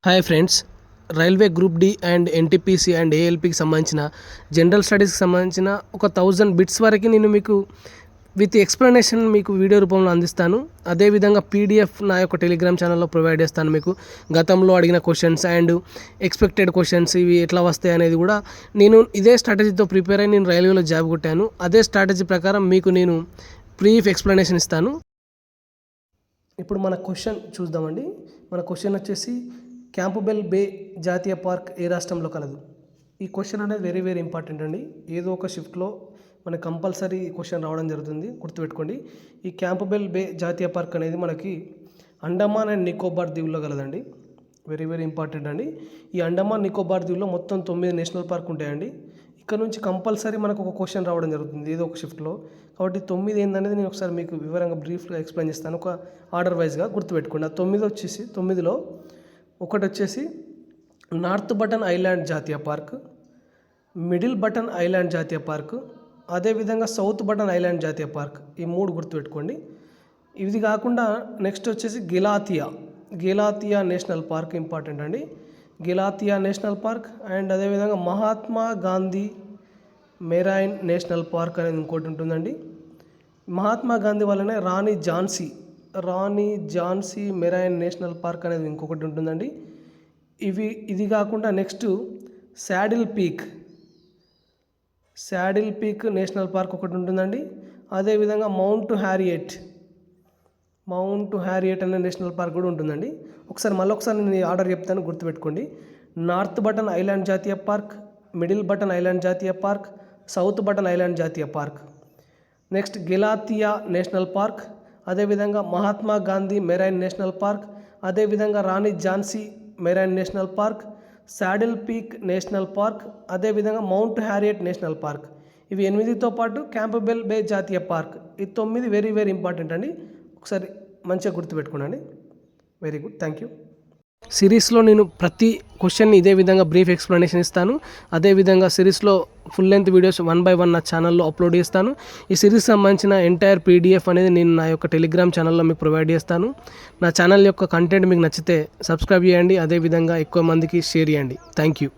Hi friends, railway group D and NTPC and ఏఎల్పికి సంబంధించిన general స్టడీస్కి సంబంధించిన ఒక 1000 బిట్స్ వరకు నేను మీకు విత్ ఎక్స్ప్లెనేషన్ మీకు వీడియో రూపంలో అందిస్తాను. అదేవిధంగా పీడిఎఫ్ నా యొక్క టెలిగ్రామ్ ఛానల్లో ప్రొవైడ్ చేస్తాను. మీకు గతంలో అడిగిన క్వశ్చన్స్ అండ్ ఎక్స్పెక్టెడ్ క్వశ్చన్స్ ఇవి ఎట్లా వస్తాయి అనేది కూడా నేను ఇదే స్ట్రాటజీతో ప్రిపేర్ అయ్యి నేను రైల్వేలో జాబ్ కొట్టాను. అదే స్ట్రాటజీ ప్రకారం మీకు నేను బ్రీఫ్ ఎక్స్ప్లెనేషన్ ఇస్తాను. ఇప్పుడు మన క్వశ్చన్ చూద్దామండి. మన క్వశ్చన్ వచ్చేసి క్యాంప్బెల్ బే జాతీయ పార్క్ ఏ రాష్ట్రంలో కలదు? ఈ క్వశ్చన్ అనేది వెరీ వెరీ ఇంపార్టెంట్ అండి. ఏదో ఒక షిఫ్ట్లో మనకి కంపల్సరీ క్వశ్చన్ రావడం జరుగుతుంది, గుర్తుపెట్టుకోండి. ఈ క్యాంప్బెల్ బే జాతీయ పార్క్ అనేది మనకి అండమాన్ అండ్ నికోబార్ దీవుల్లో కలదండి. వెరీ వెరీ ఇంపార్టెంట్ అండి. ఈ అండమాన్ నికోబార్ దీవుల్లో మొత్తం 9 నేషనల్ పార్క్ ఉంటాయండి. ఇక్కడ నుంచి కంపల్సరీ మనకు ఒక క్వశ్చన్ రావడం జరుగుతుంది ఏదో ఒక షిఫ్ట్లో. కాబట్టి 9 ఏందనేది నేను ఒకసారి మీకు వివరంగా బ్రీఫ్గా ఎక్స్ప్లెయిన్ చేస్తాను, ఒక ఆర్డర్ వైజ్గా గుర్తుపెట్టుకోండి. ఆ 9 వచ్చేసి 9లో ఒకటి వచ్చేసి నార్త్ బటన్ ఐలాండ్ జాతీయ పార్క్, మిడిల్ బటన్ ఐలాండ్ జాతీయ పార్క్, అదేవిధంగా సౌత్ బటన్ ఐలాండ్ జాతీయ పార్క్. ఈ 3 గుర్తుపెట్టుకోండి. ఇది కాకుండా నెక్స్ట్ వచ్చేసి గిలాతియా నేషనల్ పార్క్ ఇంపార్టెంట్ అండి. గిలాతియా నేషనల్ పార్క్ అండ్ అదేవిధంగా Mahatma Gandhi marine national park అనేది ఇంకోటి ఉంటుందండి. మహాత్మా గాంధీ వల్లనే రాణి ఝాన్సీ మెరైన్ నేషనల్ పార్క్ అనేది ఇంకొకటి ఉంటుందండి. ఇది కాకుండా next saddle Peak national park ఒకటి ఉంటుందండి. అదేవిధంగా మౌంట్ హ్యారియట్ అనే నేషనల్ పార్క్ కూడా ఉంటుందండి. మళ్ళొకసారి నేను ఆర్డర్ చెప్తాను, గుర్తుపెట్టుకోండి. నార్త్ బటన్ ఐలాండ్ జాతీయ పార్క్, మిడిల్ బటన్ ఐలాండ్ జాతీయ పార్క్, సౌత్ బటన్ ఐలాండ్ జాతీయ park, next Galathea national park, అదేవిధంగా Mahatma Gandhi marine national park, అదేవిధంగా Rani Jhansi marine national park, Saddle Peak national park, అదేవిధంగా మౌంట్ హ్యారియట్ నేషనల్ పార్క్. ఇవి 8తో పాటు క్యాంప్బెల్ బే జాతీయ పార్క్. ఈ 9 వెరీ వెరీ ఇంపార్టెంట్ అండి. ఒకసారి మంచిగా గుర్తుపెట్టుకోండి. Very good, thank you. సిరీస్లో నేను ప్రతి క్వశ్చన్ని ఇదే విధంగా బ్రీఫ్ ఎక్స్ప్లెనేషన్ ఇస్తాను. అదేవిధంగా సిరీస్లో ఫుల్ లెంత్ వీడియోస్ 1 by 1 నా ఛానల్లో అప్లోడ్ చేస్తాను. ఈ సిరీస్ సంబంధించిన ఎంటైర్ పీడిఎఫ్ అనేది నేను నా యొక్క టెలిగ్రామ్ ఛానల్లో మీకు ప్రొవైడ్ చేస్తాను. నా ఛానల్ యొక్క కంటెంట్ మీకు నచ్చితే సబ్స్క్రైబ్ చేయండి, అదేవిధంగా ఎక్కువ మందికి షేర్ చేయండి. Thank you.